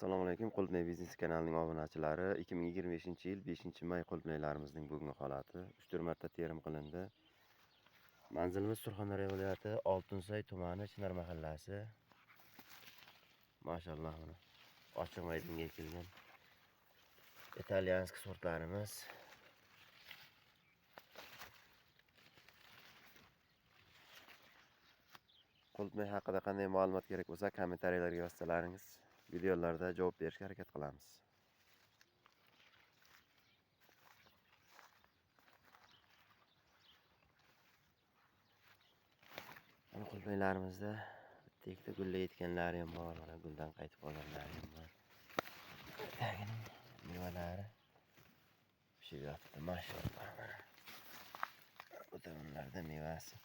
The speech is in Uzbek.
Assalomu alaykum. Qulupnay biznes kanalining obunachilari. 2025-yil 5-may qulupnaylarimizning bugungi holati. 3-4 marta terim qilindi. Manzilimiz Surxondaryo viloyati Oltinsoy tumani Chinar mahallasi. Mashallah, mana ochiq maydonga ekilgan italyanskiy sortlarimiz. Qulupnay haqida qanday ma'lumot kerak bo'lsa, kommentariyalarga yozsalaringiz, videolarda javob berishga harakat qilamiz. Mana qulupnaylarimizda bitta ikkita gullayotganlari ham bor, mana guldan qaytib qolganlari ham bor. Tagining mevalari pishib yotibdi, mashallah. Bu tomonlarda mevasi.